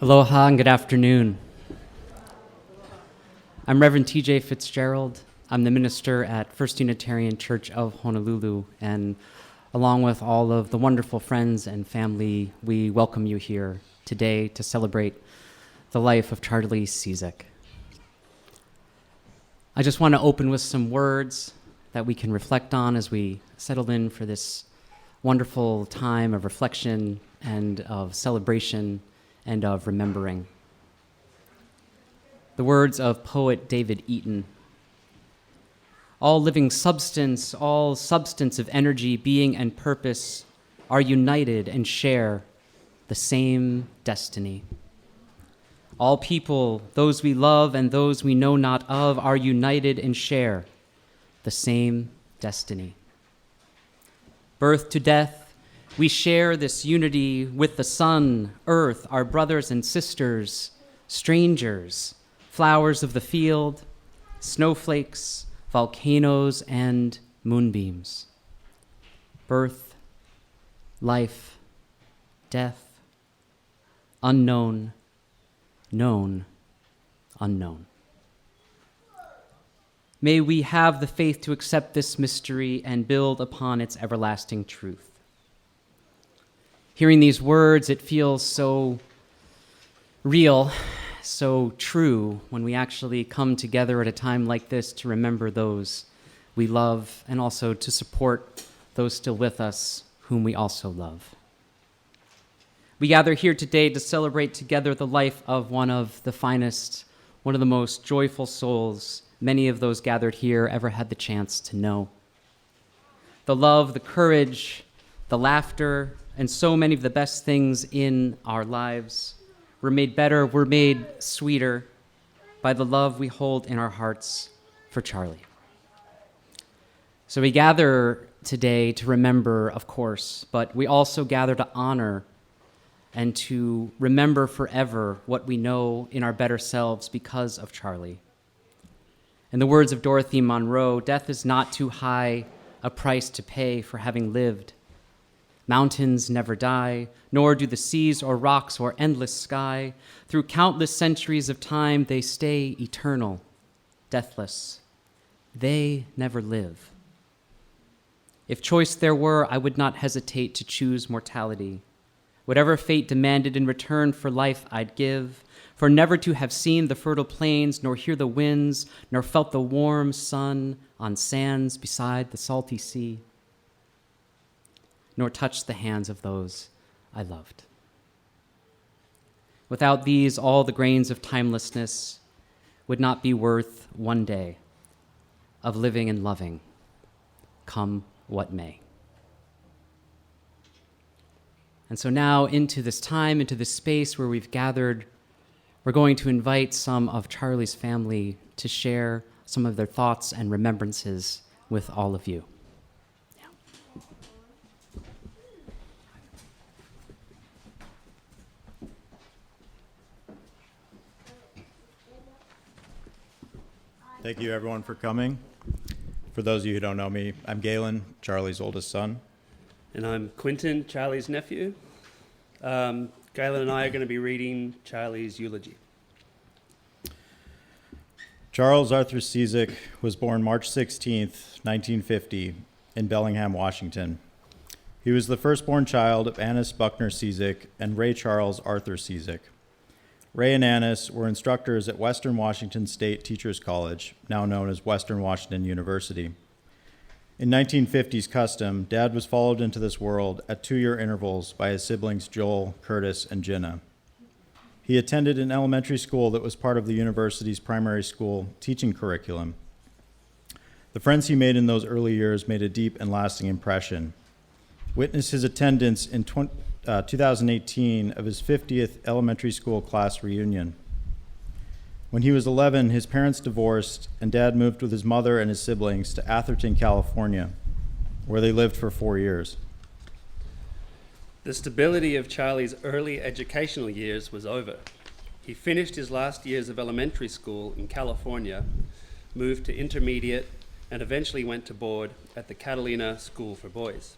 Aloha and good afternoon. I'm Reverend TJ Fitzgerald. I'm the minister at First Unitarian Church of Honolulu, and along with all of the wonderful friends and family, we welcome you here today to celebrate the life of Charlie Ciszek. I just want to open with some words that we can reflect on as we settle in for this wonderful time of reflection and of celebration and of remembering. The words of poet David Eaton: all living substance, all substance of energy, being, and purpose are united and share the same destiny. All people, those we love and those we know not of, are united and share the same destiny. Birth to death, We share this unity with the sun, earth, our brothers and sisters, strangers, flowers of the field, snowflakes, volcanoes, and moonbeams. Birth, life, death, unknown, known, unknown. May we have the faith to accept this mystery and build upon its everlasting truth. Hearing these words, it feels so real, so true when we actually come together at a time like this to remember those we love and also to support those still with us whom we also love. We gather here today to celebrate together the life of one of the finest, one of the most joyful souls many of those gathered here ever had the chance to know. The love, the courage, the laughter, and so many of the best things in our lives were made better, were made sweeter by the love we hold in our hearts for Charlie. So we gather today to remember, of course, but we also gather to honor and to remember forever what we know in our better selves because of Charlie. In the words of Dorothy Monroe, death is not too high a price to pay for having lived. Mountains never die, nor do the seas or rocks or endless sky. Through countless centuries of time, they stay eternal, deathless. They never live. If choice there were, I would not hesitate to choose mortality. Whatever fate demanded in return for life I'd give, for never to have seen the fertile plains, nor hear the winds, nor felt the warm sun on sands beside the salty sea, nor touched the hands of those I loved. Without these, all the grains of timelessness would not be worth one day of living and loving, come what may. And so now into this time, into this space where we've gathered, we're going to invite some of Charlie's family to share some of their thoughts and remembrances with all of you. Thank you, everyone, for coming. For those of you who don't know me, I'm Galen, Charlie's oldest son. And I'm Quentin, Charlie's nephew. Galen and I are going to be reading Charlie's eulogy. Charles Arthur Ciszek was born March 16th, 1950, in Bellingham, Washington. He was the firstborn child of Annis Buckner Ciszek and Ray Charles Arthur Ciszek. Ray and Annis were instructors at Western Washington State Teachers College, now known as Western Washington University. In 1950s custom, Dad was followed into this world at 2-year intervals by his siblings Joel, Curtis, and Jenna. He attended an elementary school that was part of the university's primary school teaching curriculum. The friends he made in those early years made a deep and lasting impression. Witness his attendance in 2018 of his 50th elementary school class reunion. When he was 11, his parents divorced, and Dad moved with his mother and his siblings to Atherton, California, where they lived for 4 years. The stability of Charlie's early educational years was over. He finished his last years of elementary school in California, moved to intermediate, and eventually went to board at the Catalina School for Boys.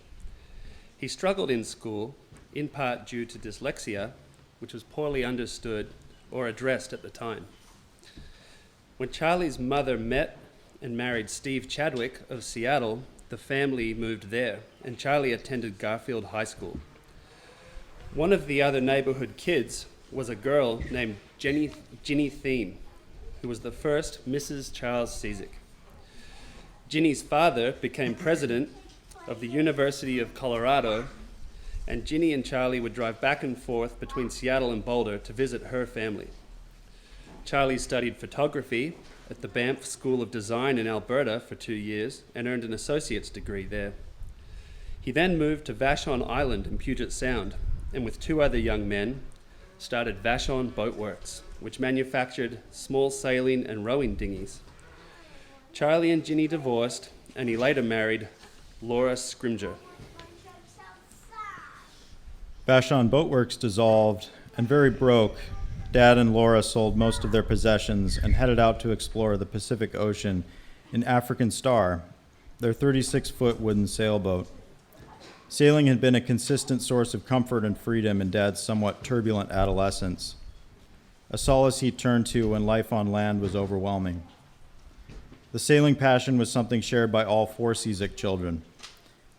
He struggled in school, in part due to dyslexia, which was poorly understood or addressed at the time. When Charlie's mother met and married Steve Chadwick of Seattle, the family moved there, and Charlie attended Garfield High School. One of the other neighborhood kids was a girl named Ginny Thiem, who was the first Mrs. Charles Ciszek. Ginny's father became president of the University of Colorado, and Ginny and Charlie would drive back and forth between Seattle and Boulder to visit her family. Charlie studied photography at the Banff School of Design in Alberta for 2 years and earned an associate's degree there. He then moved to Vashon Island in Puget Sound, and with 2 other young men, started Vashon Boat Works, which manufactured small sailing and rowing dinghies. Charlie and Ginny divorced, and he later married Laura Scrimger. Vashon Boatworks dissolved, and very broke, Dad and Laura sold most of their possessions and headed out to explore the Pacific Ocean in African Star, their 36-foot wooden sailboat. Sailing had been a consistent source of comfort and freedom in Dad's somewhat turbulent adolescence, a solace he turned to when life on land was overwhelming. The sailing passion was something shared by all 4 Ciszek children.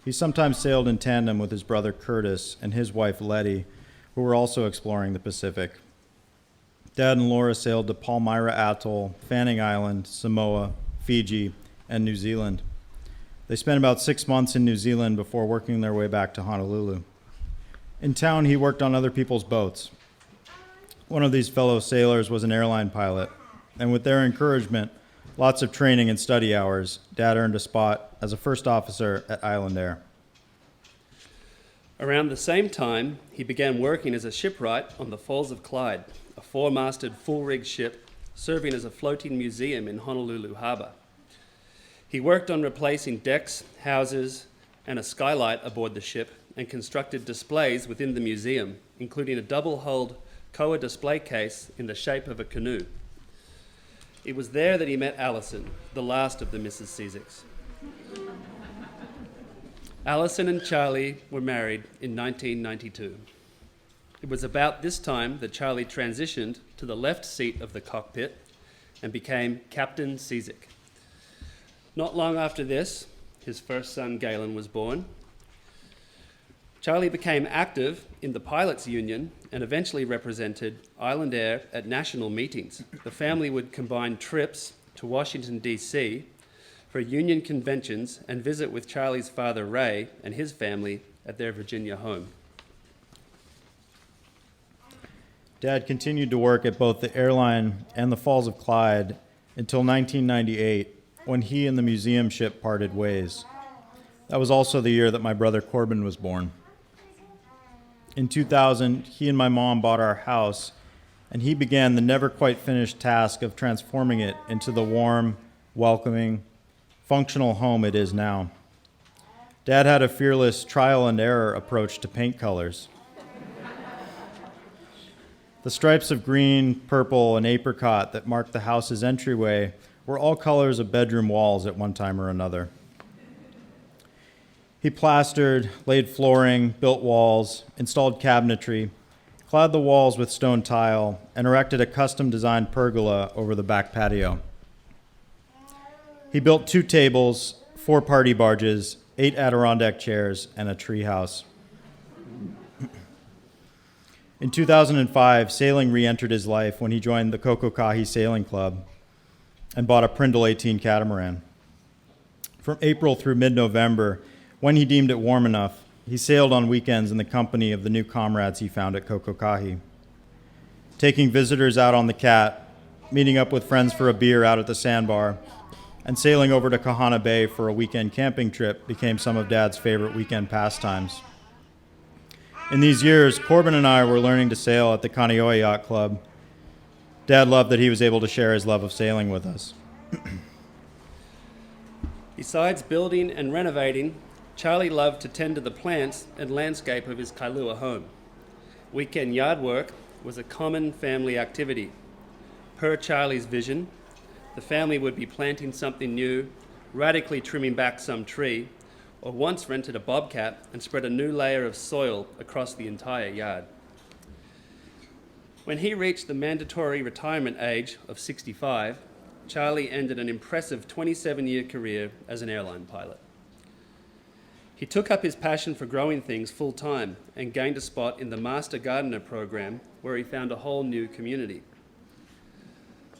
He sometimes sailed in tandem with his brother Curtis and his wife Letty, who were also exploring the Pacific. Dad and Laura sailed to Palmyra Atoll, Fanning Island, Samoa, Fiji, and New Zealand. They spent about 6 months in New Zealand before working their way back to Honolulu. In town, he worked on other people's boats. One of these fellow sailors was an airline pilot, and with their encouragement, lots of training and study hours, Dad earned a spot as a first officer at Island Air. Around the same time, he began working as a shipwright on the Falls of Clyde, a 4-masted full-rig ship serving as a floating museum in Honolulu Harbour. He worked on replacing decks, houses, and a skylight aboard the ship and constructed displays within the museum, including a double-hulled Koa display case in the shape of a canoe. It was there that he met Alison, the last of the Mrs. Ciszeks. Alison and Charlie were married in 1992. It was about this time that Charlie transitioned to the left seat of the cockpit and became Captain Ciszek. Not long after this, his first son Galen was born. Charlie became active in the pilots' union and eventually represented Island Air at national meetings. The family would combine trips to Washington, D.C. for union conventions and visit with Charlie's father, Ray, and his family at their Virginia home. Dad continued to work at both the airline and the Falls of Clyde until 1998, when he and the museum ship parted ways. That was also the year that my brother Corbin was born. In 2000, he and my mom bought our house, and he began the never quite finished task of transforming it into the warm, welcoming, functional home it is now. Dad had a fearless trial and error approach to paint colors. The stripes of green, purple, and apricot that marked the house's entryway were all colors of bedroom walls at one time or another. He plastered, laid flooring, built walls, installed cabinetry, clad the walls with stone tile, and erected a custom-designed pergola over the back patio. He built 2 tables, 4 party barges, 8 Adirondack chairs, and a treehouse. In 2005, sailing re-entered his life when he joined the Kokokahi Sailing Club and bought a Prindle 18 catamaran. From April through mid-November, when he deemed it warm enough, he sailed on weekends in the company of the new comrades he found at Kokokahi. Taking visitors out on the Cat, meeting up with friends for a beer out at the sandbar, and sailing over to Kaneohe Bay for a weekend camping trip became some of Dad's favorite weekend pastimes. In these years, Corbin and I were learning to sail at the Kaneohe Yacht Club. Dad loved that he was able to share his love of sailing with us. Besides building and renovating, Charlie loved to tend to the plants and landscape of his Kailua home. Weekend yard work was a common family activity. Per Charlie's vision, the family would be planting something new, radically trimming back some tree, or once rented a bobcat and spread a new layer of soil across the entire yard. When he reached the mandatory retirement age of 65, Charlie ended an impressive 27-year career as an airline pilot. He took up his passion for growing things full-time and gained a spot in the Master Gardener program, where he found a whole new community.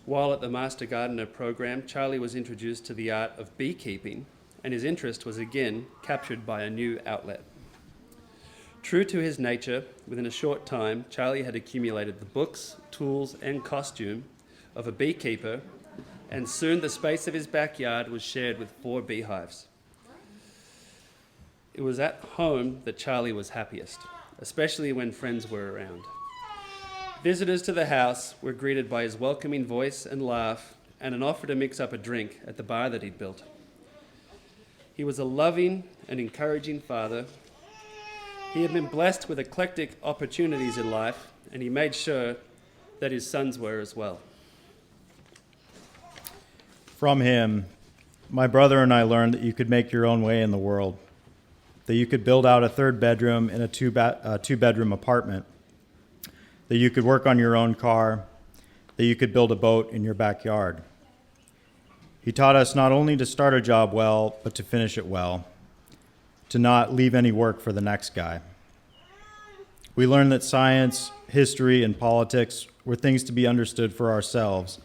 While at the Master Gardener program, Charlie was introduced to the art of beekeeping, and his interest was again captured by a new outlet. True to his nature, within a short time, Charlie had accumulated the books, tools, and costume of a beekeeper, and soon the space of his backyard was shared with 4 beehives. It was at home that Charlie was happiest, especially when friends were around. Visitors to the house were greeted by his welcoming voice and laugh, and an offer to mix up a drink at the bar that he'd built. He was a loving and encouraging father. He had been blessed with eclectic opportunities in life, and he made sure that his sons were as well. From him, my brother and I learned that you could make your own way in the world, that you could build out a third bedroom in a two-bedroom apartment, that you could work on your own car, that you could build a boat in your backyard. He taught us not only to start a job well, but to finish it well, to not leave any work for the next guy. We learned that science, history, and politics were things to be understood for ourselves,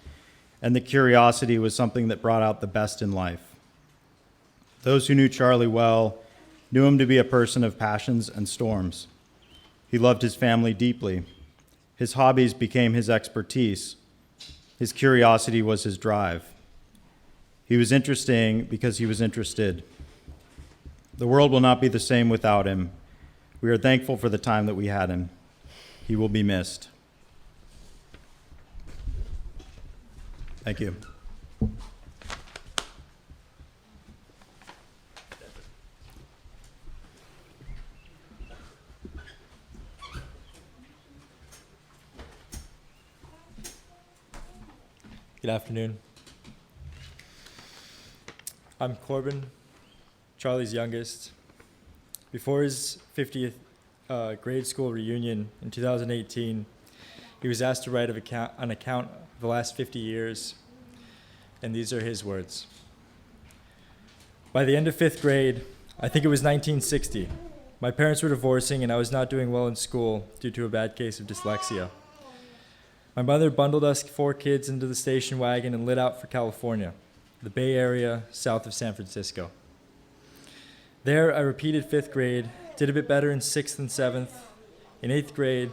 and that curiosity was something that brought out the best in life. Those who knew Charlie well knew him to be a person of passions and storms. He loved his family deeply. His hobbies became his expertise. His curiosity was his drive. He was interesting because he was interested. The world will not be the same without him. We are thankful for the time that we had him. He will be missed. Thank you. Good afternoon. I'm Corbin, Charlie's youngest. Before his 50th grade school reunion in 2018, he was asked to write an account of the last 50 years, and these are his words. By the end of 5th grade, I think it was 1960, my parents were divorcing and I was not doing well in school due to a bad case of dyslexia. My mother bundled us 4 kids into the station wagon and lit out for California, the Bay Area south of San Francisco. There, I repeated 5th grade, did a bit better in 6th and 7th. In 8th grade,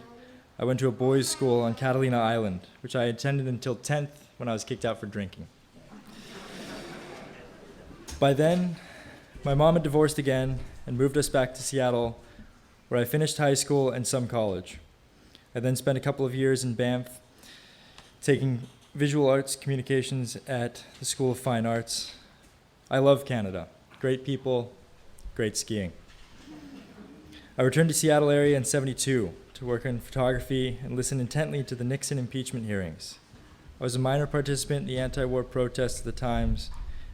I went to a boys' school on Catalina Island, which I attended until 10th when I was kicked out for drinking. By then, my mom had divorced again and moved us back to Seattle, where I finished high school and some college. I then spent a couple of years in Banff, taking visual arts communications at the School of Fine Arts. I love Canada. Great people, great skiing. I returned to Seattle area in '72 to work in photography and listen intently to the Nixon impeachment hearings. I was a minor participant in the anti-war protests at the Times,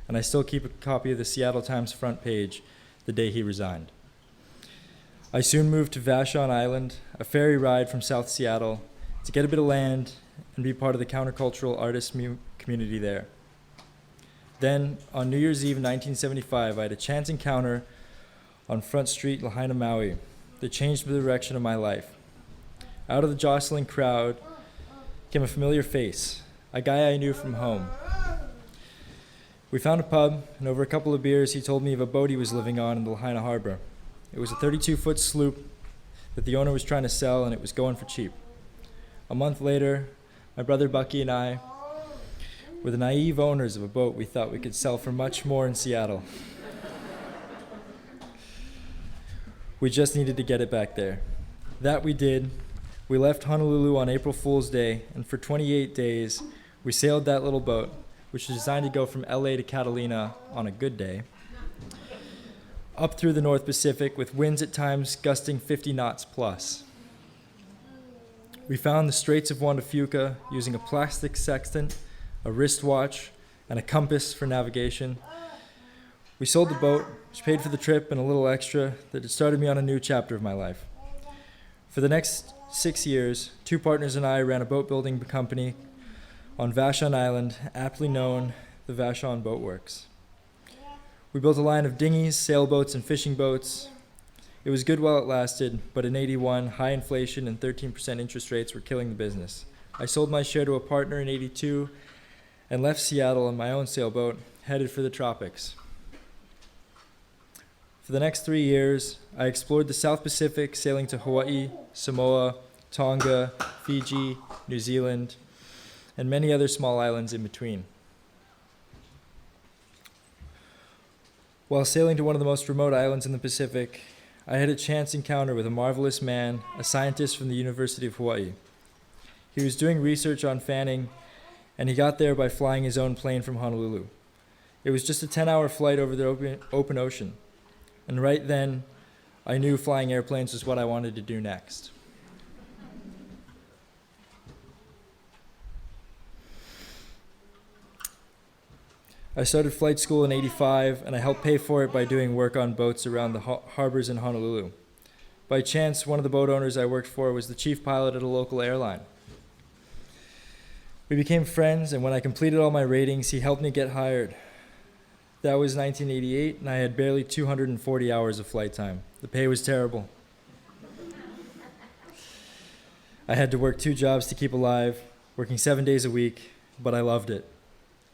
and I still keep a copy of the Seattle Times front page the day he resigned. I soon moved to Vashon Island, a ferry ride from South Seattle, to get a bit of land and be part of the countercultural artist community there. Then, on New Year's Eve 1975, I had a chance encounter on Front Street, Lahaina, Maui, that changed the direction of my life. Out of the jostling crowd came a familiar face, a guy I knew from home. We found a pub, and over a couple of beers, he told me of a boat he was living on in the Lahaina harbor. It was a 32-foot sloop that the owner was trying to sell, and it was going for cheap. A month later, my brother Bucky and I were the naive owners of a boat we thought we could sell for much more in Seattle. We just needed to get it back there. That we did. We left Honolulu on April Fool's Day, and for 28 days, we sailed that little boat, which was designed to go from LA to Catalina on a good day, up through the North Pacific with winds at times gusting 50 knots plus. We found the Straits of Juan de Fuca using a plastic sextant, a wristwatch, and a compass for navigation. We sold the boat, which paid for the trip and a little extra that had started me on a new chapter of my life. For the next 6 years, 2 partners and I ran a boat building company on Vashon Island, aptly known the Vashon Boat Works. We built a line of dinghies, sailboats, and fishing boats. It was good while it lasted, but in '81, high inflation and 13% interest rates were killing the business. I sold my share to a partner in '82 and left Seattle on my own sailboat, headed for the tropics. For the next 3 years, I explored the South Pacific, sailing to Hawaii, Samoa, Tonga, Fiji, New Zealand, and many other small islands in between. While sailing to one of the most remote islands in the Pacific, I had a chance encounter with a marvelous man, a scientist from the University of Hawaii. He was doing research on fanning, and he got there by flying his own plane from Honolulu. It was just a 10-hour flight over the open ocean, and right then, I knew flying airplanes was what I wanted to do next. I started flight school in '85, and I helped pay for it by doing work on boats around the harbors in Honolulu. By chance, one of the boat owners I worked for was the chief pilot at a local airline. We became friends, and when I completed all my ratings, he helped me get hired. That was 1988, and I had barely 240 hours of flight time. The pay was terrible. I had to work 2 jobs to keep alive, working 7 days a week, but I loved it.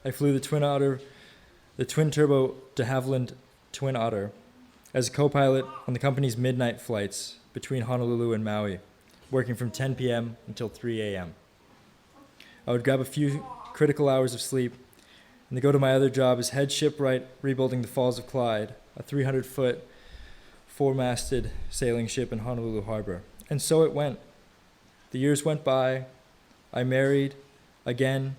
I flew the twin-turbo de Havilland Twin Otter as a co-pilot on the company's midnight flights between Honolulu and Maui, working from 10 p.m. until 3 a.m. I would grab a few critical hours of sleep and then go to my other job as head shipwright rebuilding the Falls of Clyde, a 300-foot, 4-masted sailing ship in Honolulu Harbor. And so it went. The years went by. I married, again,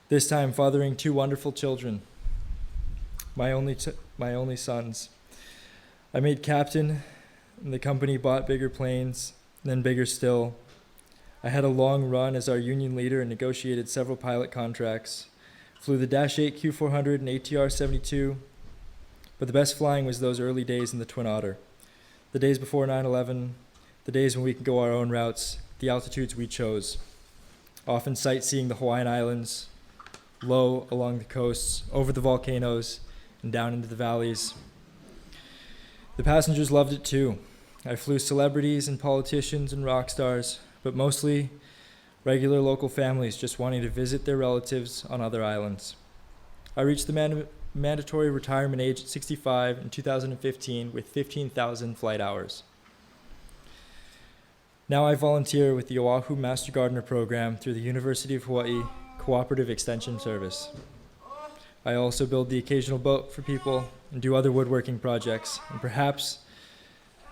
this time fathering 2 wonderful children, my only sons. I made captain, and the company bought bigger planes, then bigger still. I had a long run as our union leader and negotiated several pilot contracts. Flew the Dash 8 Q400 and ATR 72, but the best flying was those early days in the Twin Otter. The days before 9/11, the days when we could go our own routes, the altitudes we chose. Often sightseeing the Hawaiian Islands, low along the coasts, over the volcanoes, and down into the valleys. The passengers loved it too. I flew celebrities and politicians and rock stars, but mostly regular local families just wanting to visit their relatives on other islands. I reached the mandatory retirement age at 65 in 2015 with 15,000 flight hours. Now I volunteer with the Oahu Master Gardener Program through the University of Hawaii Cooperative Extension Service. I also build the occasional boat for people and do other woodworking projects, and perhaps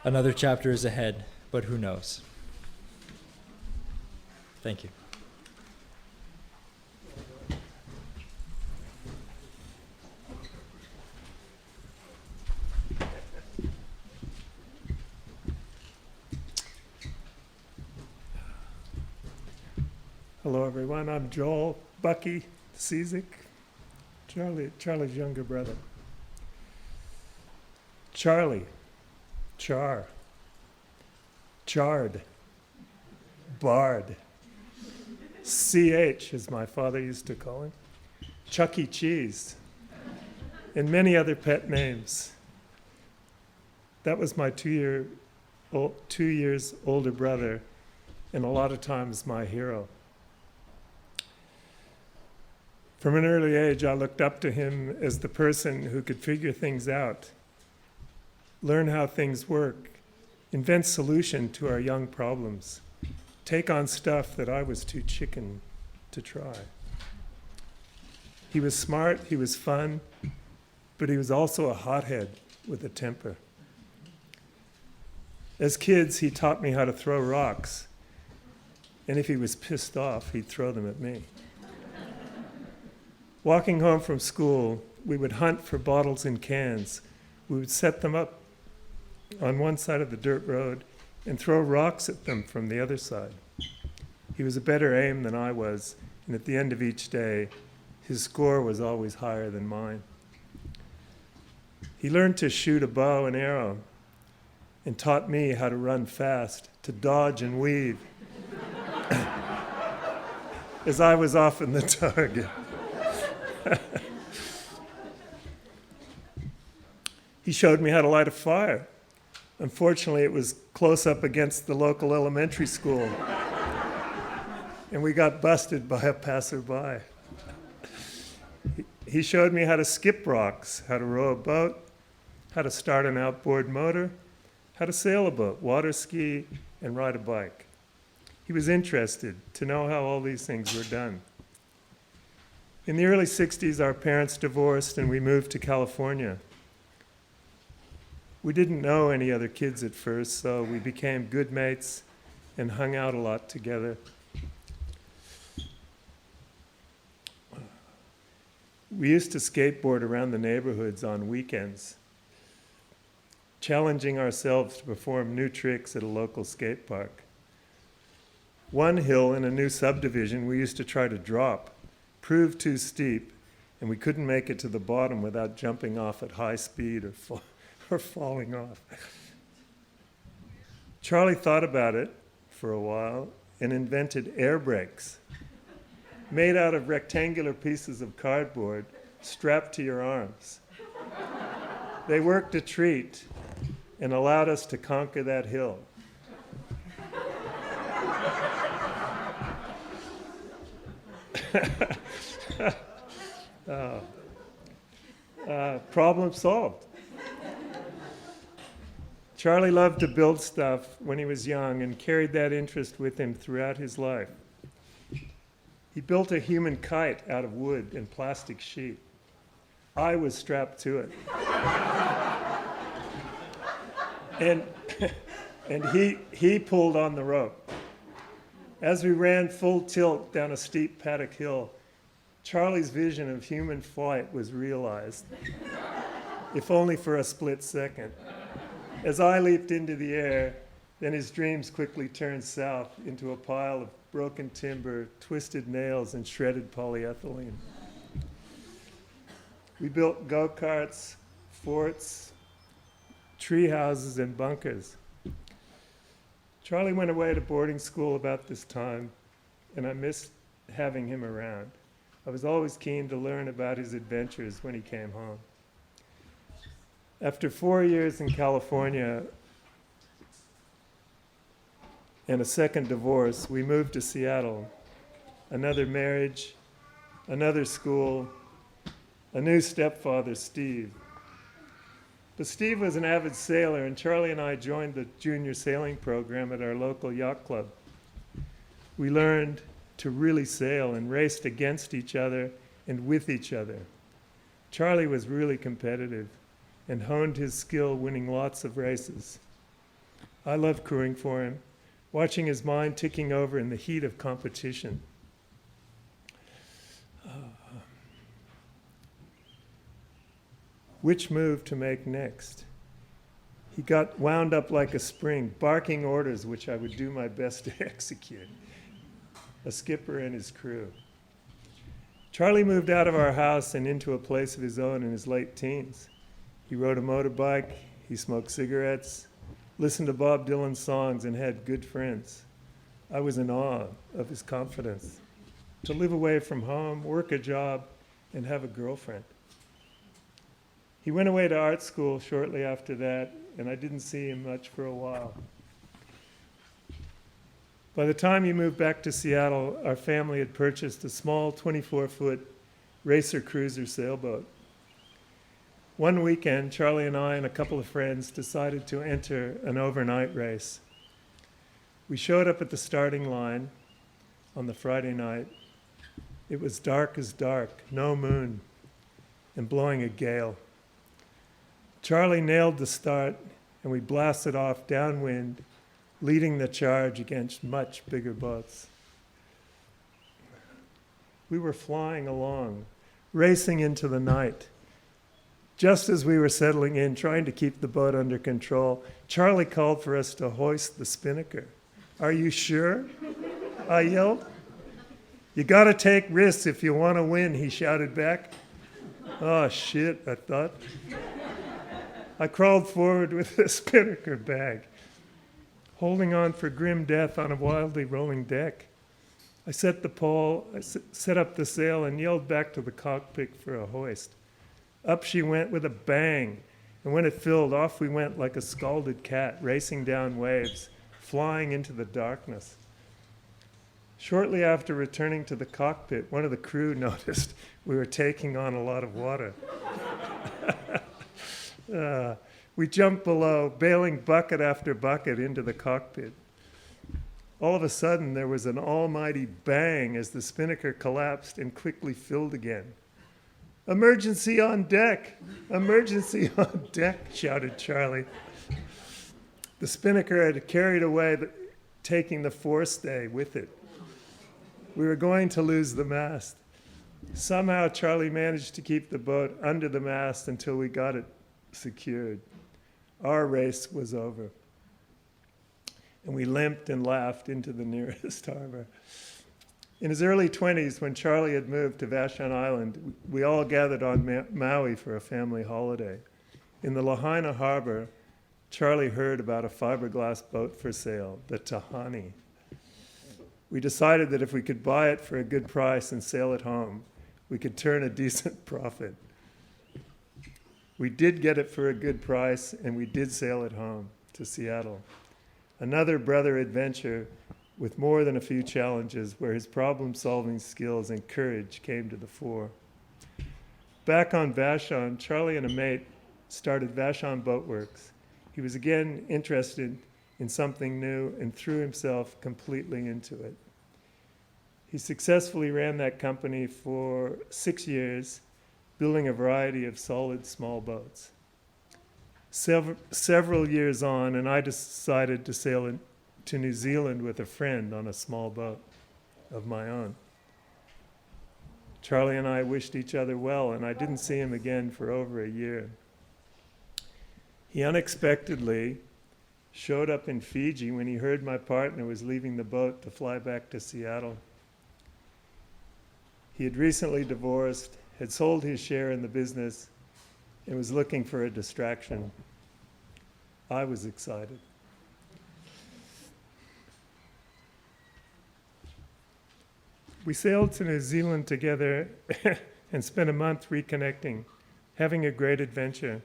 another chapter is ahead, but who knows? Thank you. Hello, everyone. I'm Joel Bucky Ciszek, Charlie's younger brother. Charlie, Char, Chard, Bard, CH, as my father used to call him, Chuck E. Cheese, and many other pet names. That was my 2 years older brother, and a lot of times my hero. From an early age, I looked up to him as the person who could figure things out, learn how things work, invent solutions to our young problems, take on stuff that I was too chicken to try. He was smart, he was fun, but he was also a hothead with a temper. As kids, he taught me how to throw rocks, and if he was pissed off, he'd throw them at me. Walking home from school, we would hunt for bottles and cans. We would set them up on one side of the dirt road and throw rocks at them from the other side. He was a better aim than I was, and at the end of each day, his score was always higher than mine. He learned to shoot a bow and arrow and taught me how to run fast, to dodge and weave, as I was often the target. He showed me how to light a fire. Unfortunately, it was close up against the local elementary school, and we got busted by a passerby. He showed me how to skip rocks, how to row a boat, how to start an outboard motor, how to sail a boat, water ski, and ride a bike. He was interested to know how all these things were done. In the early 60s, our parents divorced and we moved to California. We didn't know any other kids at first, so we became good mates and hung out a lot together. We used to skateboard around the neighborhoods on weekends. challenging ourselves to perform new tricks at a local skate park. One hill in a new subdivision we used to try to drop proved too steep, and we couldn't make it to the bottom without jumping off at high speed or falling off. Charlie thought about it for a while and invented air brakes made out of rectangular pieces of cardboard strapped to your arms. They worked a treat and allowed us to conquer that hill. Problem solved. Charlie loved to build stuff when he was young and carried that interest with him throughout his life. He built a human kite out of wood and plastic sheet. I was strapped to it. and he pulled on the rope. As we ran full tilt down a steep paddock hill, Charlie's vision of human flight was realized, if only for a split second. As I leaped into the air, then his dreams quickly turned south into a pile of broken timber, twisted nails, and shredded polyethylene. We built go-karts, forts, tree houses, and bunkers. Charlie went away to boarding school about this time, and I missed having him around. I was always keen to learn about his adventures when he came home. After 4 years in California and a second divorce, we moved to Seattle. Another marriage, another school, a new stepfather, Steve. But Steve was an avid sailor, and Charlie and I joined the junior sailing program at our local yacht club. We learned to really sail and raced against each other and with each other. Charlie was really competitive and honed his skill winning lots of races. I loved crewing for him, watching his mind ticking over in the heat of competition. Which move to make next? He got wound up like a spring, barking orders which I would do my best to execute. A skipper and his crew. Charlie moved out of our house and into a place of his own in his late teens. He rode a motorbike, he smoked cigarettes, listened to Bob Dylan songs, and had good friends. I was in awe of his confidence. To live away from home, work a job, and have a girlfriend. He went away to art school shortly after that, and I didn't see him much for a while. By the time he moved back to Seattle, our family had purchased a small 24-foot racer cruiser sailboat. One weekend, Charlie and I and a couple of friends decided to enter an overnight race. We showed up at the starting line on the Friday night. It was dark as dark, no moon, and blowing a gale. Charlie nailed the start, and we blasted off downwind, leading the charge against much bigger boats. We were flying along, racing into the night. Just as we were settling in, trying to keep the boat under control, Charlie called for us to hoist the spinnaker. "Are you sure?" I yelled. "You gotta take risks if you want to win," he shouted back. Oh shit, I thought. I crawled forward with the spinnaker bag, holding on for grim death on a wildly rolling deck. I set the pole, set up the sail, and yelled back to the cockpit for a hoist. Up she went with a bang, and when it filled, off we went like a scalded cat, racing down waves, flying into the darkness. Shortly after returning to the cockpit, one of the crew noticed we were taking on a lot of water. We jumped below, bailing bucket after bucket into the cockpit. All of a sudden, there was an almighty bang as the spinnaker collapsed and quickly filled again. "Emergency on deck! Emergency on deck!" shouted Charlie. The spinnaker had carried away, taking the forestay with it. We were going to lose the mast. Somehow, Charlie managed to keep the boat under the mast until we got it secured. Our race was over. And we limped and laughed into the nearest harbor. In his early 20s, when Charlie had moved to Vashon Island, we all gathered on Maui for a family holiday. In the Lahaina harbor, Charlie heard about a fiberglass boat for sale, the Tahani. We decided that if we could buy it for a good price and sail it home, we could turn a decent profit. We did get it for a good price, and we did sail it home to Seattle. Another brother adventure with more than a few challenges where his problem-solving skills and courage came to the fore. Back on Vashon, Charlie and a mate started Vashon Boatworks. He was again interested in something new and threw himself completely into it. He successfully ran that company for 6 years, building a variety of solid small boats. Several years on, and I decided to sail to New Zealand with a friend on a small boat of my own. Charlie and I wished each other well, and I didn't see him again for over a year. He unexpectedly showed up in Fiji when he heard my partner was leaving the boat to fly back to Seattle. He had recently divorced, had sold his share in the business, and was looking for a distraction. I was excited. We sailed to New Zealand together and spent a month reconnecting, having a great adventure.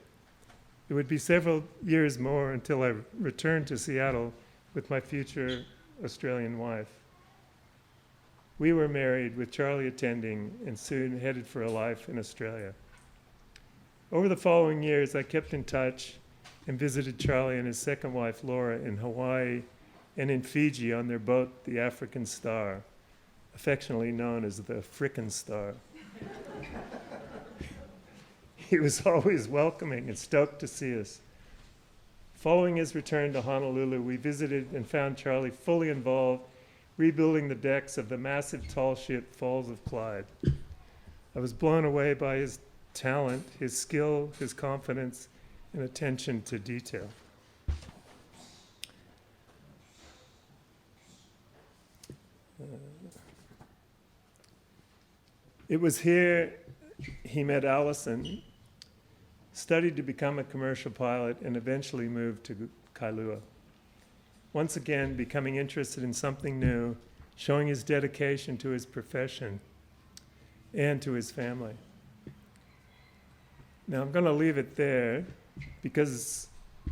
It would be several years more until I returned to Seattle with my future Australian wife. We were married with Charlie attending and soon headed for a life in Australia. Over the following years, I kept in touch and visited Charlie and his second wife, Laura, in Hawaii and in Fiji on their boat, the African Star, affectionately known as the Frickin' Star. He was always welcoming and stoked to see us. Following his return to Honolulu, we visited and found Charlie fully involved, rebuilding the decks of the massive tall ship Falls of Clyde. I was blown away by his talent, his skill, his confidence, and attention to detail. It was here he met Allison, studied to become a commercial pilot, and eventually moved to Kailua. Once again, becoming interested in something new, showing his dedication to his profession and to his family. Now, I'm going to leave it there because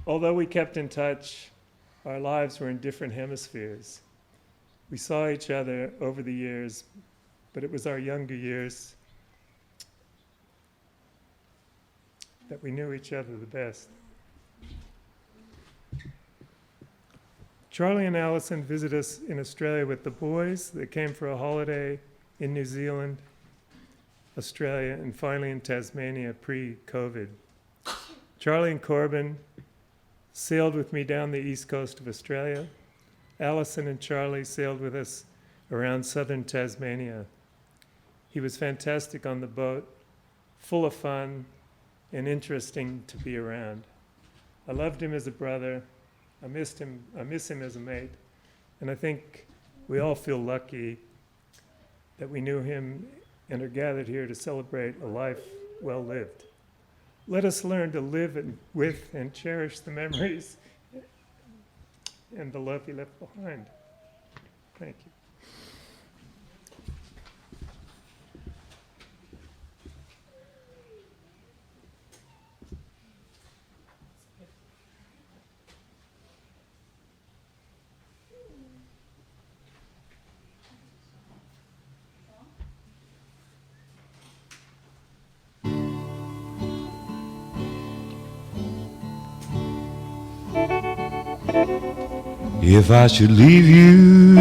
although we kept in touch, our lives were in different hemispheres. We saw each other over the years, but it was our younger years that we knew each other the best. Charlie and Allison visited us in Australia with the boys. They came for a holiday in New Zealand, Australia, and finally in Tasmania pre-COVID. Charlie and Corbin sailed with me down the east coast of Australia. Allison and Charlie sailed with us around southern Tasmania. He was fantastic on the boat, full of fun and interesting to be around. I loved him as a brother. I miss him as a mate. And I think we all feel lucky that we knew him and are gathered here to celebrate a life well lived. Let us learn to live with and cherish the memories and the love he left behind. Thank you. If I should leave you,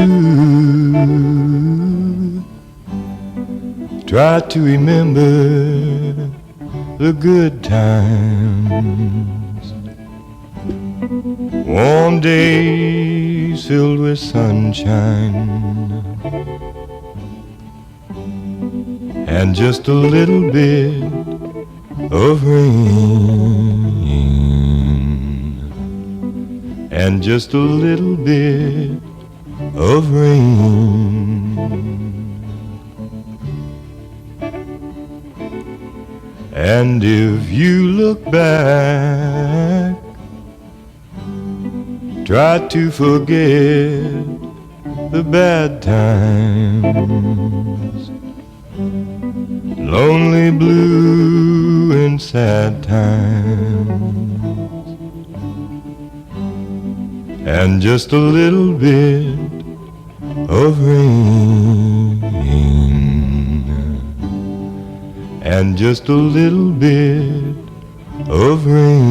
try to remember the good times, warm days filled with sunshine, and just a little bit of rain. and just a little bit of rain. And if you look back, try to forget the bad times, lonely, blue, and sad times, and just a little bit of rain, and just a little bit of rain.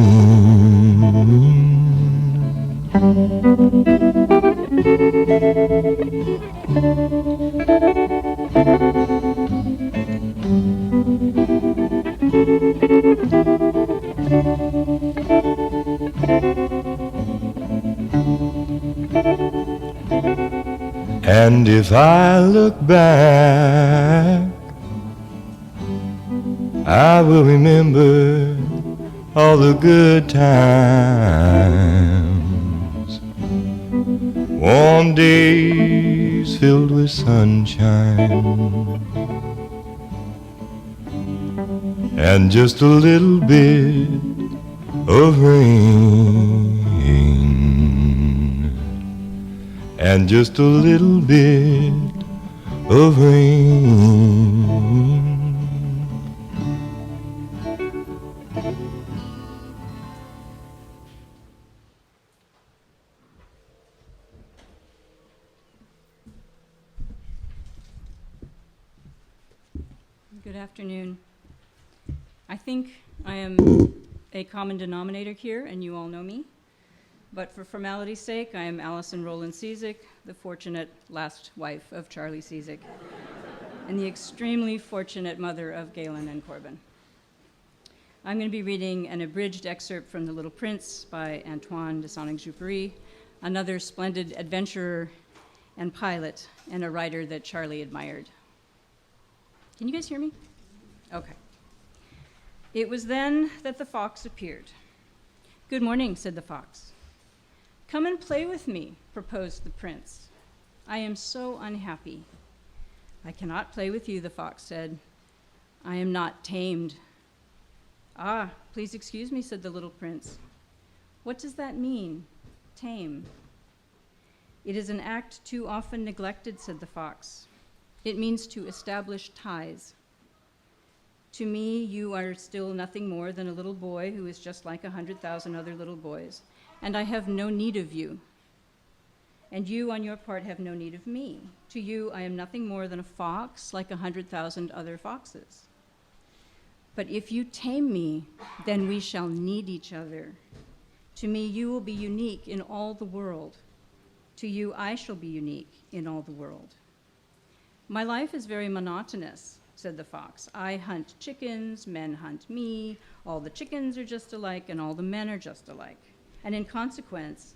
And if I look back, I will remember all the good times, warm days filled with sunshine, and just a little bit of rain, and just a little bit of rain. Good afternoon. I think I am a common denominator here, and you all know me. But for formality's sake, I am Allison Rowland-Ciszek, the fortunate last wife of Charlie Ciszek, and the extremely fortunate mother of Galen and Corbin. I'm going to be reading an abridged excerpt from The Little Prince by Antoine de Saint-Exupéry, another splendid adventurer and pilot, and a writer that Charlie admired. Can you guys hear me? Okay. It was then that the fox appeared. "Good morning," said the fox. "Come and play with me," proposed the prince. "I am so unhappy." "I cannot play with you," the fox said. "I am not tamed." "Ah, please excuse me," said the little prince. "What does that mean, tame?" "It is an act too often neglected," said the fox. "It means to establish ties. To me, you are still nothing more than a little boy who is just like 100,000 other little boys, and I have no need of you. And you, on your part, have no need of me. To you, I am nothing more than a fox like 100,000 other foxes. But if you tame me, then we shall need each other. To me, you will be unique in all the world. To you, I shall be unique in all the world. My life is very monotonous," said the fox. "I hunt chickens, men hunt me, all the chickens are just alike, and all the men are just alike. And in consequence,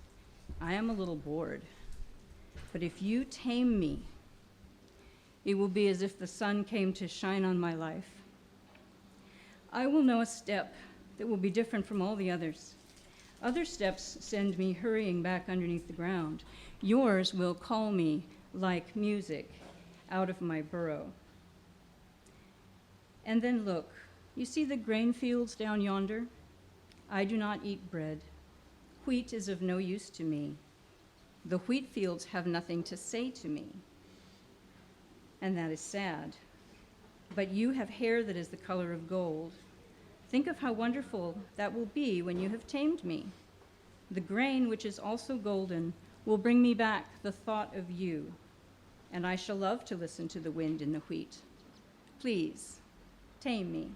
I am a little bored. But if you tame me, it will be as if the sun came to shine on my life. I will know a step that will be different from all the others. Other steps send me hurrying back underneath the ground. Yours will call me like music out of my burrow. And then look, you see the grain fields down yonder? I do not eat bread. Wheat is of no use to me. The wheat fields have nothing to say to me. And that is sad. But you have hair that is the color of gold. Think of how wonderful that will be when you have tamed me. The grain, which is also golden, will bring me back the thought of you, and I shall love to listen to the wind in the wheat. Please, tame me."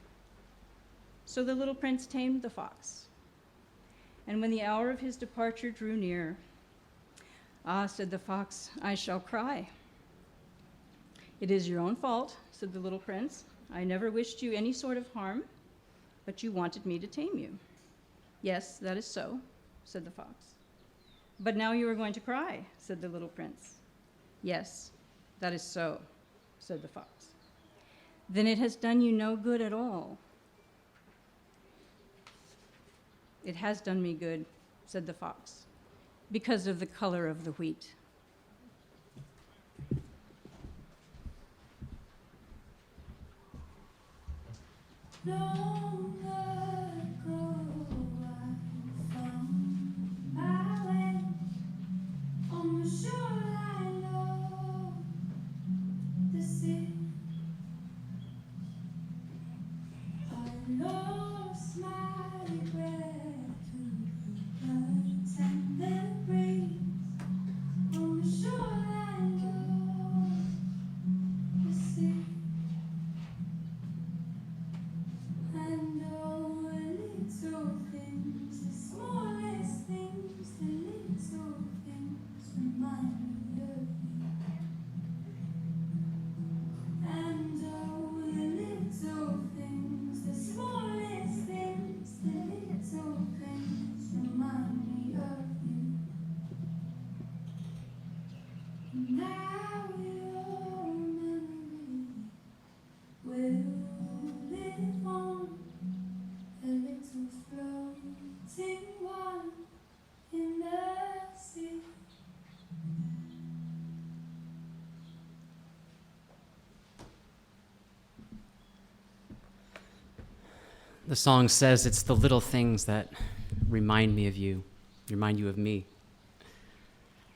So the little prince tamed the fox. And when the hour of his departure drew near, "Ah," said the fox, "I shall cry." "It is your own fault," said the little prince. "I never wished you any sort of harm, but you wanted me to tame you." "Yes, that is so," said the fox. "But now you are going to cry," said the little prince. "Yes, that is so," said the fox. "Then it has done you no good at all." "It has done me good," said the fox. because of the color of the wheat. Long ago I found my way on the shoreline of the sea. I lost my regret to the birds and the breeze on the shoreline of the sea. And all the little things, the smallest things, the little things remind me of you. And all the little things, the smallest things, the little things remind me of you. Now your memory will live on, a little floating one in the sea. The song says it's the little things that remind me of you, remind you of me.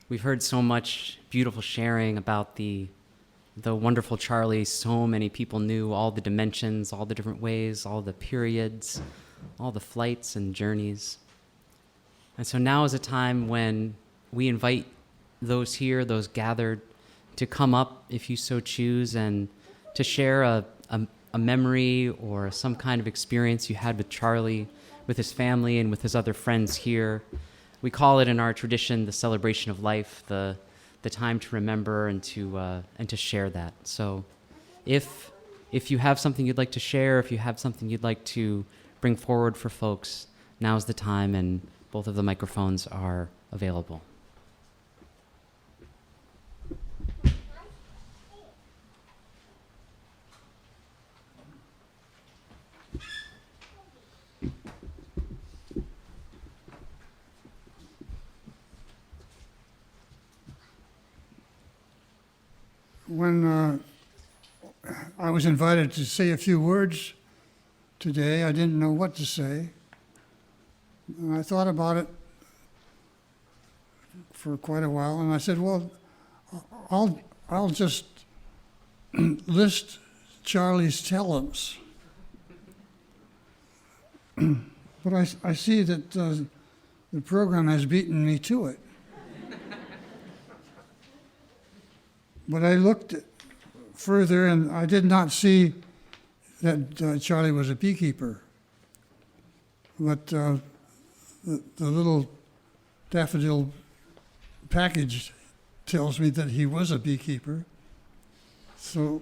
We've heard so much beautiful sharing about the wonderful Charlie. So many people knew all the dimensions, all the different ways, all the periods, all the flights and journeys. And so now is a time when we invite those here, those gathered, to come up if you so choose and to share a memory or some kind of experience you had with Charlie, with his family and with his other friends here. We call it in our tradition the celebration of life, the time to remember and to share that. So if you have something you'd like to share, if you have something you'd like to bring forward for folks, now's the time, and both of the microphones are available. When I was invited to say a few words today, I didn't know what to say. And I thought about it for quite a while, and I said, well, I'll just list Charlie's talents. But I see that the program has beaten me to it. But I looked further, and I did not see that Charlie was a beekeeper. But the little daffodil package tells me that he was a beekeeper. So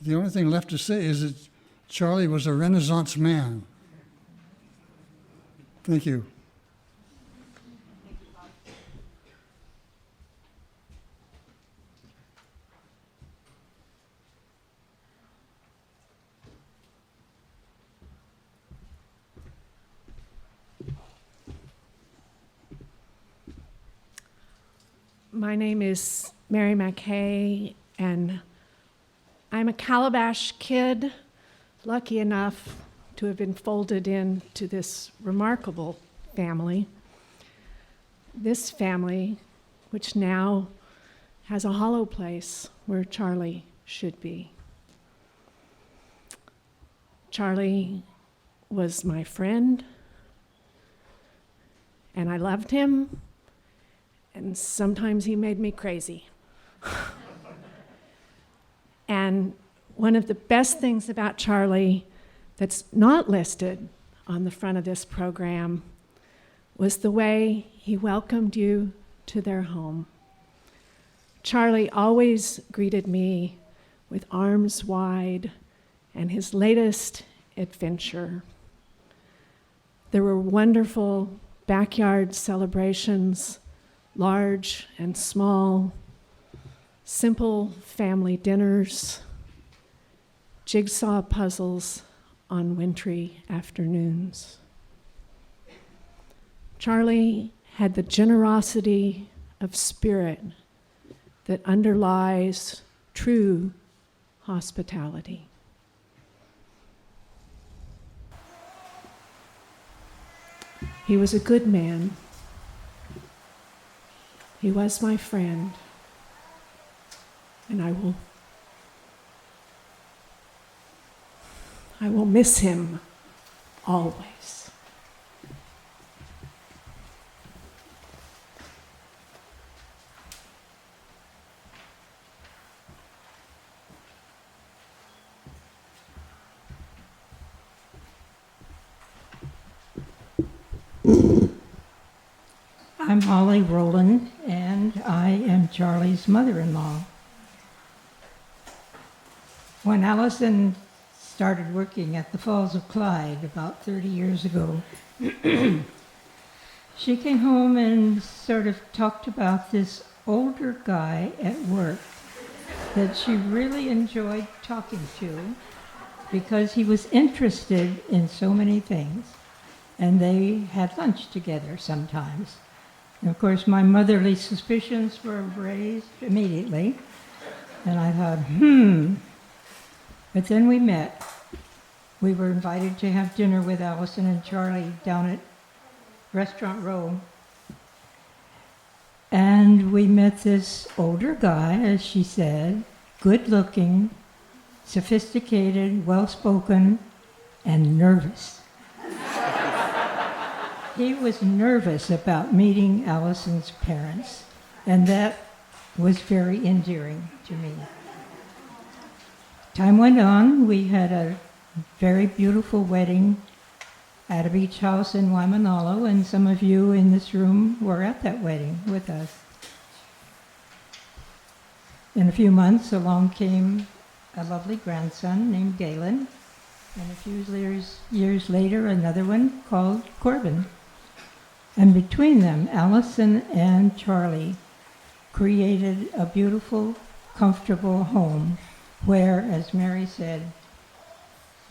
the only thing left to say is that Charlie was a Renaissance man. Thank you. My name is Mary McKay, and I'm a Calabash kid, lucky enough to have been folded into this remarkable family. This family, which now has a hollow place where Charlie should be. Charlie was my friend, and I loved him. And sometimes he made me crazy. And one of the best things about Charlie that's not listed on the front of this program was the way he welcomed you to their home. Charlie always greeted me with arms wide and his latest adventure. There were wonderful backyard celebrations, large and small, simple family dinners, jigsaw puzzles on wintry afternoons. Charlie had the generosity of spirit that underlies true hospitality. He was a good man. He was my friend, and I will miss him always. I'm Holly Rowland, and I am Charlie's mother-in-law. When Allison started working at the Falls of Clyde about 30 years ago, she came home and sort of talked about this older guy at work that she really enjoyed talking to because he was interested in so many things, and they had lunch together sometimes. And of course, my motherly suspicions were raised immediately, and I thought, But then we met. We were invited to have dinner with Allison and Charlie down at Restaurant Row. And we met this older guy, as she said, good-looking, sophisticated, well-spoken, and nervous. He was nervous about meeting Allison's parents, and that was very endearing to me. Time went on. We had a very beautiful wedding at a beach house in Waimanalo, and some of you in this room were at that wedding with us. In a few months, along came a lovely grandson named Galen, and a few years later, another one called Corbin. And between them, Allison and Charlie created a beautiful, comfortable home where, as Mary said,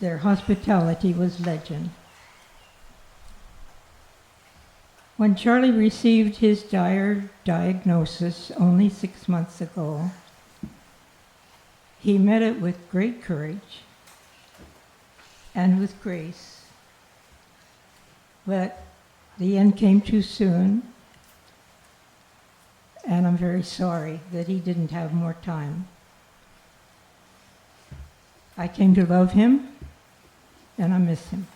their hospitality was legend. When Charlie received his dire diagnosis only 6 months ago, he met it with great courage and with grace. But the end came too soon, and I'm very sorry that he didn't have more time. I came to love him, and I miss him.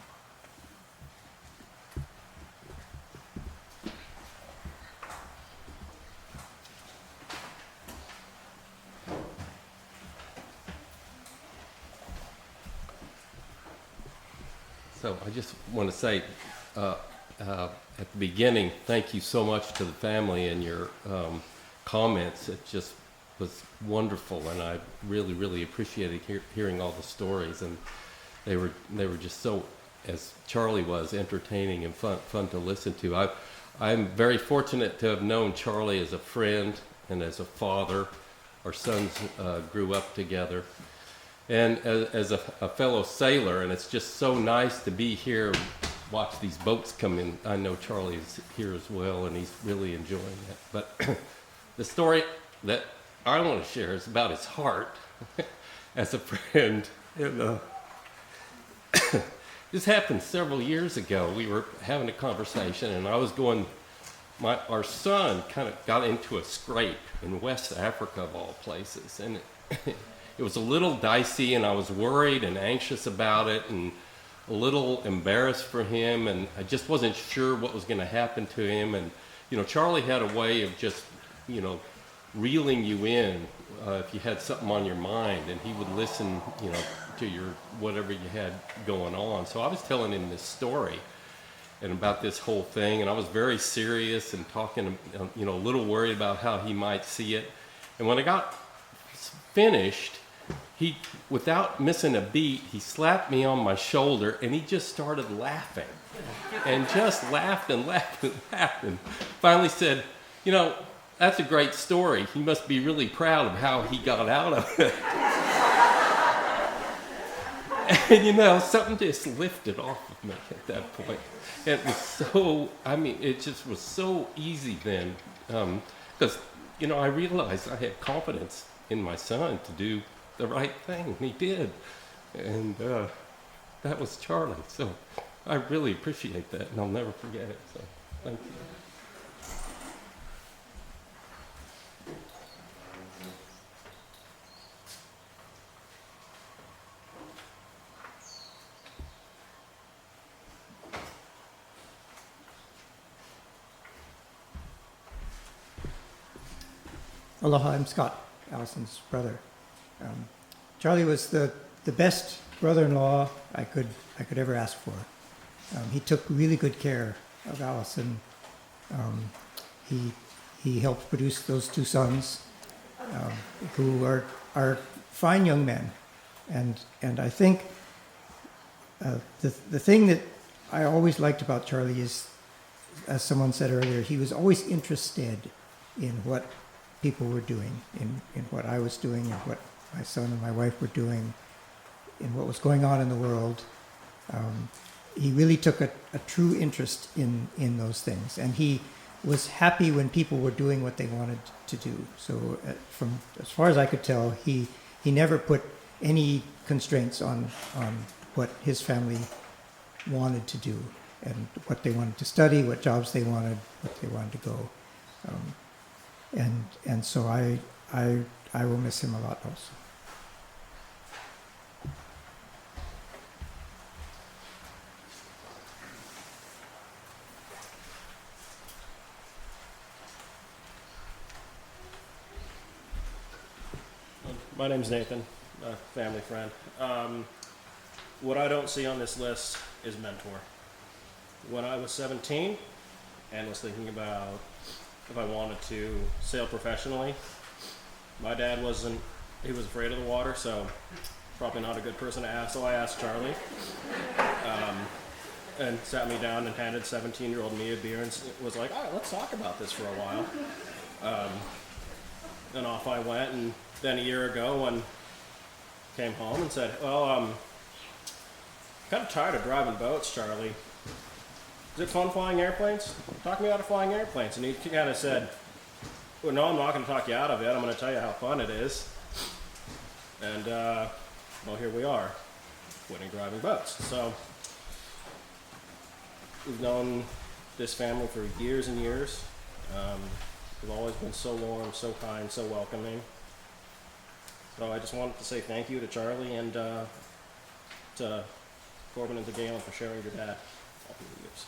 So I just want to say at the beginning, thank you so much to the family and your comments. It just was wonderful, and I really, really appreciated hearing all the stories. And they were just so, as Charlie was, entertaining and fun to listen to. I'm very fortunate to have known Charlie as a friend and as a father. Our sons grew up together. And as a fellow sailor, and it's just so nice to be here, watch these boats come in. I know Charlie is here as well, and he's really enjoying it. But the story that I want to share is about his heart as a friend. And this happened several years ago. We were having a conversation, and I was going, our son kind of got into a scrape in West Africa, of all places. And it was a little dicey, and I was worried and anxious about it and a little embarrassed for him, and I just wasn't sure what was going to happen to him. And, Charlie had a way of just, reeling you in if you had something on your mind, and he would listen, to your whatever you had going on. So I was telling him this story and about this whole thing, and I was very serious and talking, a little worried about how he might see it. And when I got finished, he, without missing a beat, he slapped me on my shoulder, and he just started laughing, and just laughed and laughed and laughed, and finally said, that's a great story. He must be really proud of how he got out of it. And you know, something just lifted off of me at that point. It was so, I mean, it just was so easy then. Because, you know, I realized I had confidence in my son to do the right thing, and he did. And that was Charlie. So I really appreciate that, and I'll never forget it. So thank you. Aloha, I'm Scott, Allison's brother. Charlie was the best brother-in-law I could ever ask for. He took really good care of Allison. He helped produce those two sons, who are fine young men. And I think the thing that I always liked about Charlie is, as someone said earlier, he was always interested in what people were doing, in what I was doing, in what my son and my wife were doing, in what was going on in the world. He really took a true interest in those things, and he was happy when people were doing what they wanted to do. So from as far as I could tell, he never put any constraints on what his family wanted to do and what they wanted to study, what jobs they wanted, what they wanted to go. And so I will miss him a lot also. My name's Nathan, a family friend. What I don't see on this list is mentor. When I was 17 and was thinking about if I wanted to sail professionally, my dad he was afraid of the water, so probably not a good person to ask, so I asked Charlie, and sat me down and handed 17-year-old me a beer and was like, all right, let's talk about this for a while. And off I went, and then a year ago when came home and said, well, kind of tired of driving boats, Charlie. Is it fun flying airplanes? Talk me out of flying airplanes. And he kind of said, well, no, I'm not going to talk you out of it. I'm going to tell you how fun it is. And, well, here we are, quitting driving boats. So we've known this family for years and years. They've always been so warm, so kind, so welcoming. So I just wanted to say thank you to Charlie and to Corbin and to Galen for sharing your dad all through the years.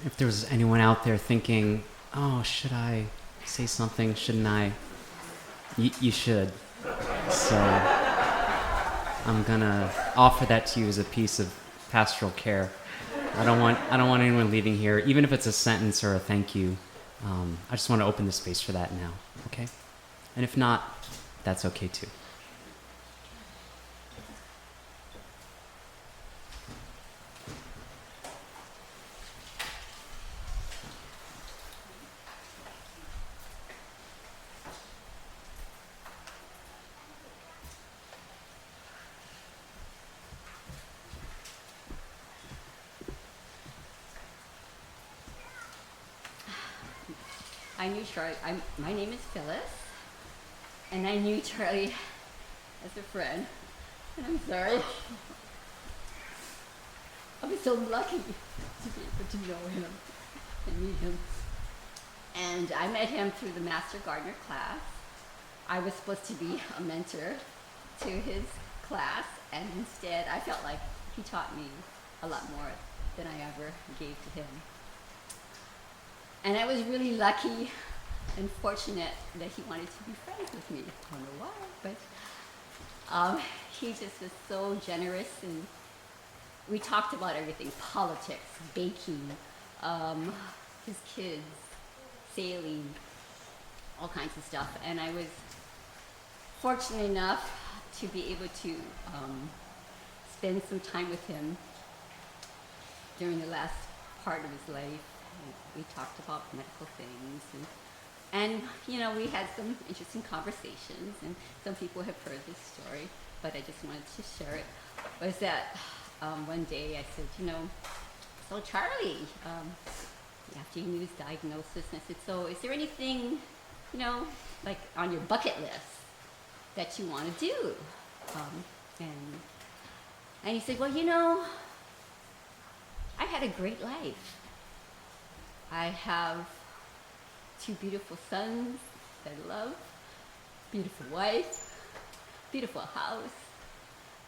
If there was anyone out there thinking, oh, should I say something? Shouldn't I? You should. So I'm gonna offer that to you as a piece of pastoral care. I don't want anyone leaving here, even if it's a sentence or a thank you. I just want to open the space for that now, okay? And if not, that's okay too. I knew Charlie. My name is Phyllis, and I knew Charlie as a friend. And I'm sorry. I was so lucky to be able to know him and meet him. And I met him through the Master Gardener class. I was supposed to be a mentor to his class, and instead I felt like he taught me a lot more than I ever gave to him. And I was really lucky and fortunate that he wanted to be friends with me. I don't know why, but he just was so generous, and we talked about everything: politics, baking, his kids, sailing, all kinds of stuff. And I was fortunate enough to be able to spend some time with him during the last part of his life. We talked about medical things, and you know, we had some interesting conversations, and some people have heard this story, but I just wanted to share it. Was that one day I said, you know, so Charlie, after you knew his diagnosis, and I said, so is there anything, you know, like on your bucket list that you want to do? And he said, well, you know, I've had a great life. I have 2 beautiful sons that I love, beautiful wife, beautiful house.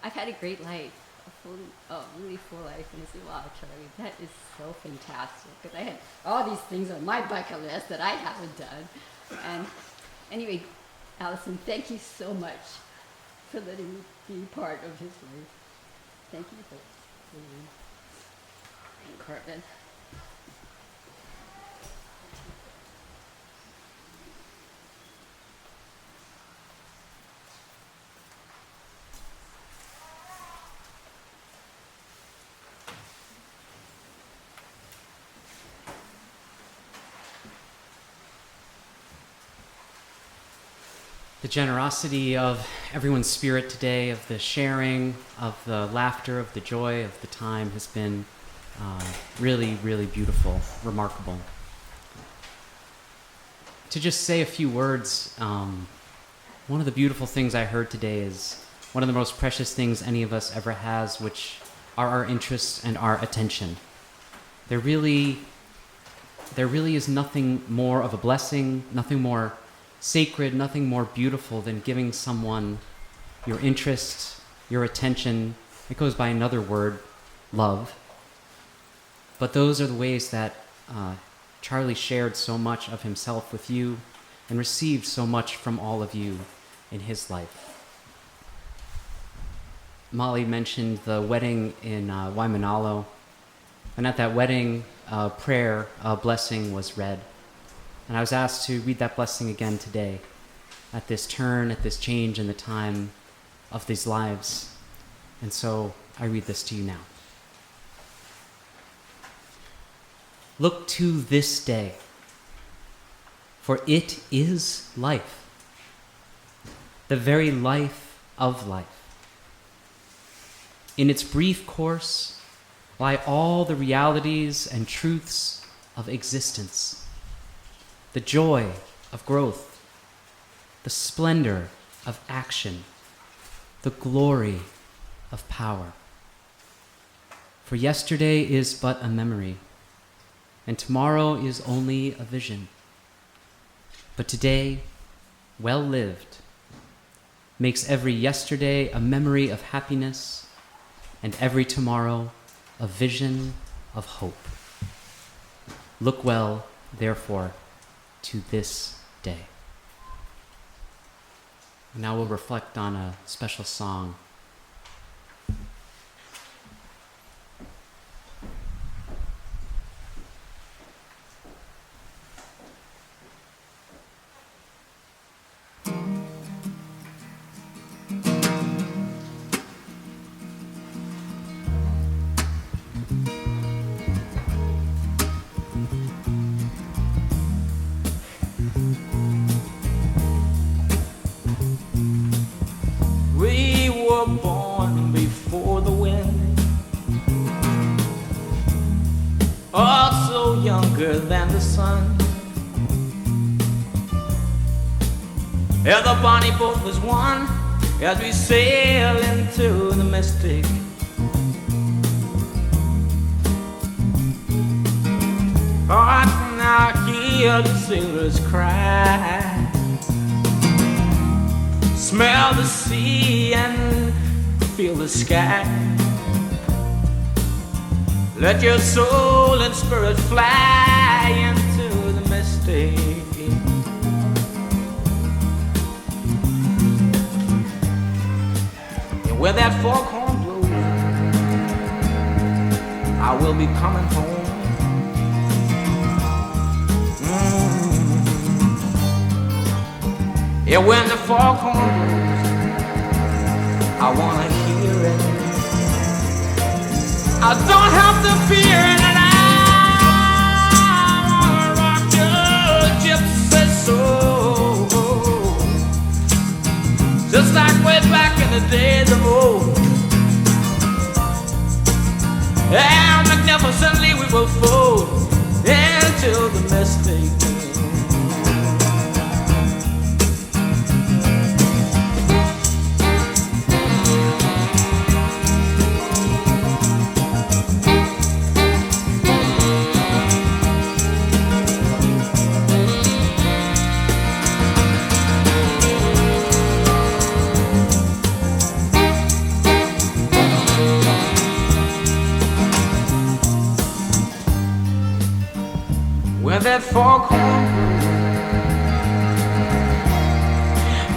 I've had a great life, a really full life. And I said, wow, Charlie, that is so fantastic. Because I had all these things on my bucket list that I haven't done. And anyway, Allison, thank you so much for letting me be part of his life. Thank you for and Corbin. The generosity of everyone's spirit today, of the sharing, of the laughter, of the joy, of the time has been really, really beautiful, remarkable. To just say a few words, one of the beautiful things I heard today is one of the most precious things any of us ever has, which are our interests and our attention. There really is nothing more of a blessing, nothing more sacred, nothing more beautiful than giving someone your interest, your attention. It goes by another word, love. But those are the ways that Charlie shared so much of himself with you and received so much from all of you in his life. Molly mentioned the wedding in Waimanalo, and at that wedding, a prayer, a blessing was read. And I was asked to read that blessing again today, at this turn, at this change in the time of these lives. And so I read this to you now. Look to this day, for it is life, the very life of life. In its brief course lie all the realities and truths of existence. The joy of growth, the splendor of action, the glory of power. For yesterday is but a memory, and tomorrow is only a vision. But today, well lived, makes every yesterday a memory of happiness, and every tomorrow a vision of hope. Look well, therefore, to this day. And now we'll reflect on a special song. Born before the wind, also younger than the sun. Yeah, the bonnie boat was one as we sail into the mystic. Oh, I can now hear the sailors cry, smell the sea and feel the sky. Let your soul and spirit fly into the mystic. And where that foghorn blows, I will be coming home. Yeah, when the foghorn blows, I wanna hear it. I don't have to fear it, and I wanna rock your gypsy soul, just like way back in the days of old. And magnificently we will fold into the mistake. When that foghorn blows,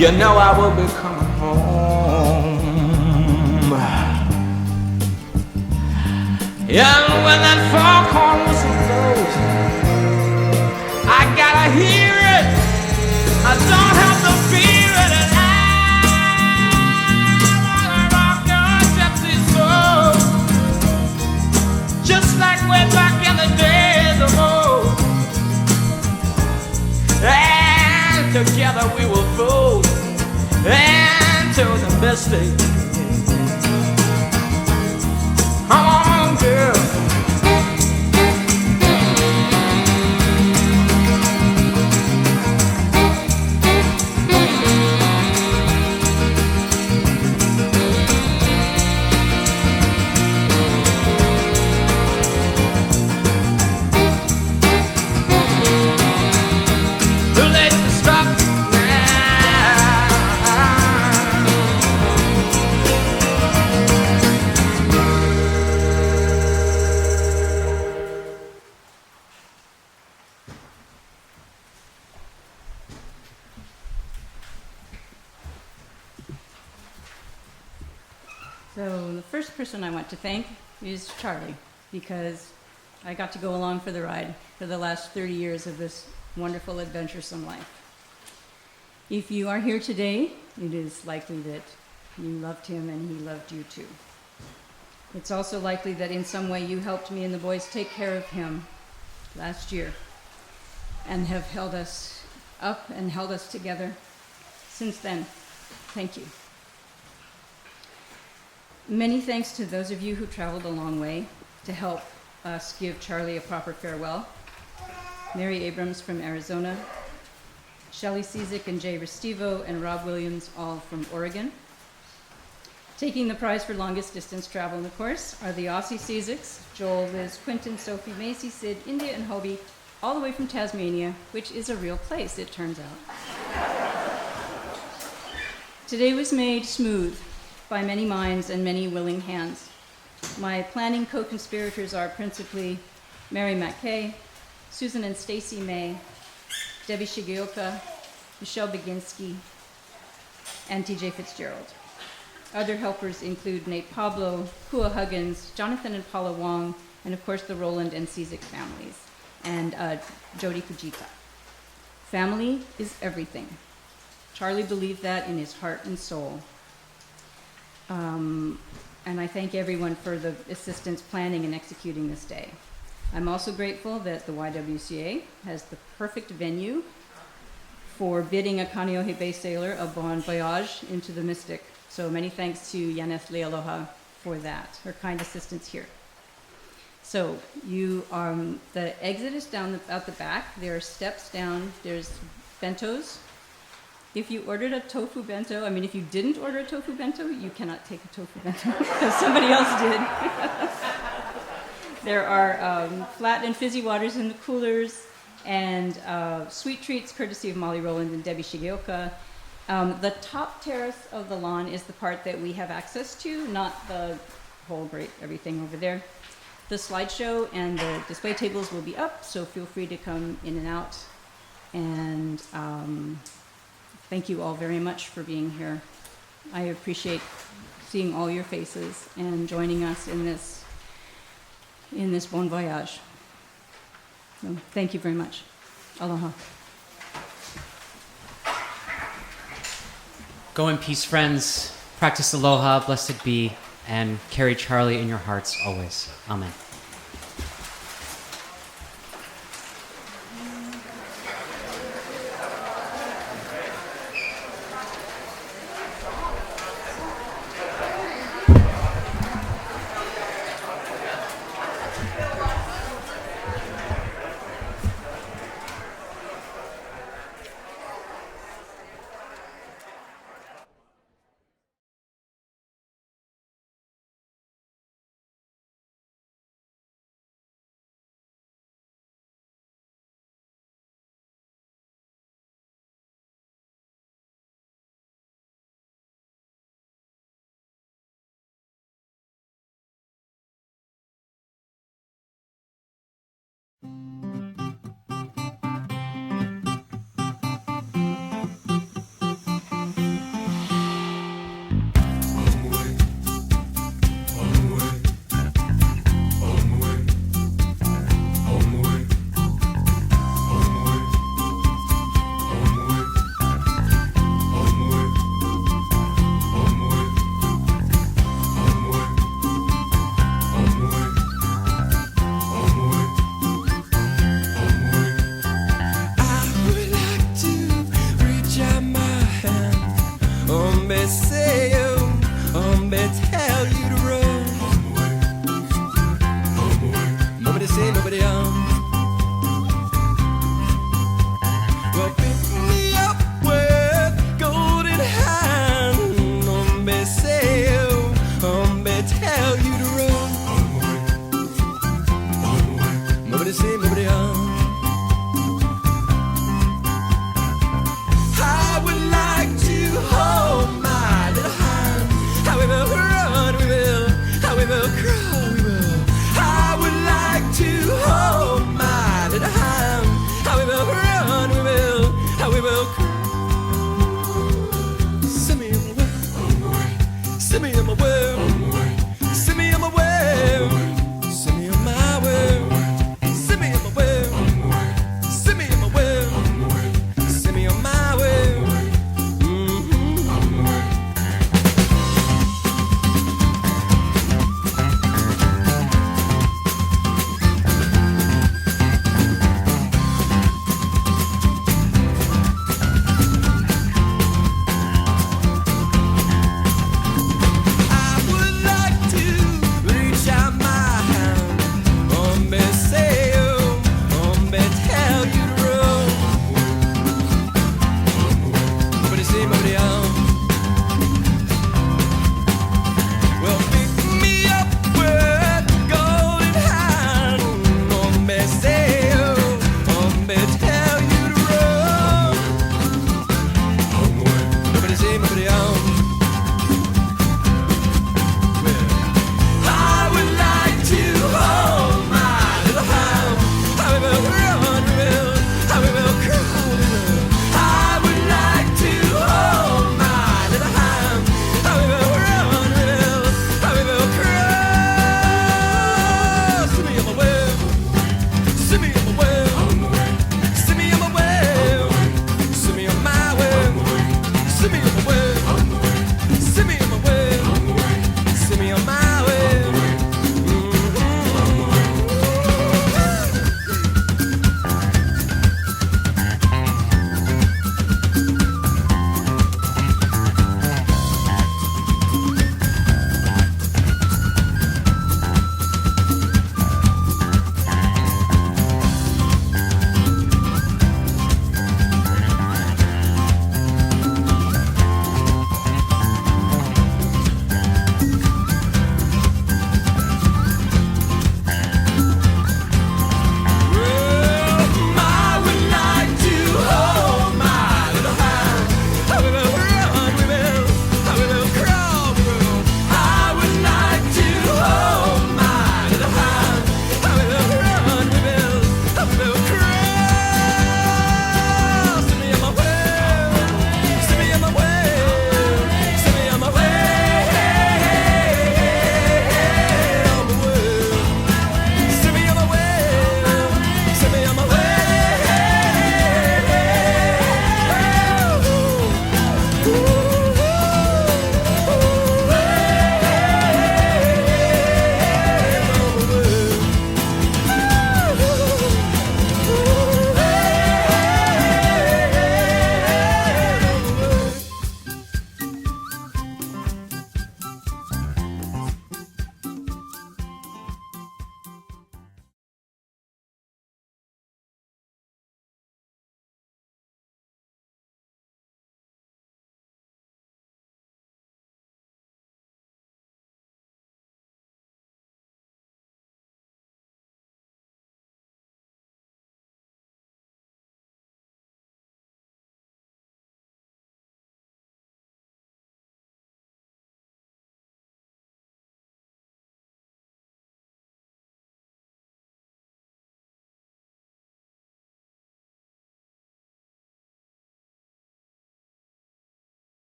you know I will be coming home. And when that foghorn whistle blows, I gotta hear it. I don't have to fear it, and I wanna rock your gypsy soul, just like way back in the days of old. And together we will fold into the mystic. Come on, girl. So the first person I want to thank is Charlie, because I got to go along for the ride for the last 30 years of this wonderful, adventuresome life. If you are here today, it is likely that you loved him and he loved you too. It's also likely that in some way you helped me and the boys take care of him last year and have held us up and held us together since then. Thank you. Many thanks to those of you who traveled a long way to help us give Charlie a proper farewell. Mary Abrams from Arizona, Shelley Ciszek and Jay Restivo, and Rob Williams, all from Oregon. Taking the prize for longest distance travel in the course are the Aussie Ciszeks, Joel, Liz, Quinton, Sophie, Macy, Sid, India, and Hobie, all the way from Tasmania, which is a real place, it turns out. Today was made smooth by many minds and many willing hands. My planning co-conspirators are principally Mary McKay, Susan and Stacy May, Debbie Shigeoka, Michelle Baginski, and TJ Fitzgerald. Other helpers include Nate Pablo, Kua Huggins, Jonathan and Paula Wong, and of course the Rowland and Ciszek families, and Jody Fujita. Family is everything. Charlie believed that in his heart and soul. And I thank everyone for the assistance planning and executing this day. I'm also grateful that the YWCA has the perfect venue for bidding a Kaneohe Bay sailor a bon voyage into the Mystic. So many thanks to Yaneth Lealoha for that, her kind assistance here. So you, the exit is down out the back. There are steps down. There's bentos. If you ordered a tofu bento, if you didn't order a tofu bento, you cannot take a tofu bento because somebody else did. There are flat and fizzy waters in the coolers and sweet treats courtesy of Molly Rowland and Debbie Shigeoka. The top terrace of the lawn is the part that we have access to, not the whole great everything over there. The slideshow and the display tables will be up, so feel free to come in and out. And thank you all very much for being here. I appreciate seeing all your faces and joining us in this bon voyage. So thank you very much. Aloha. Go in peace, friends. Practice aloha, blessed be, and carry Charlie in your hearts always. Amen. Send me on my way.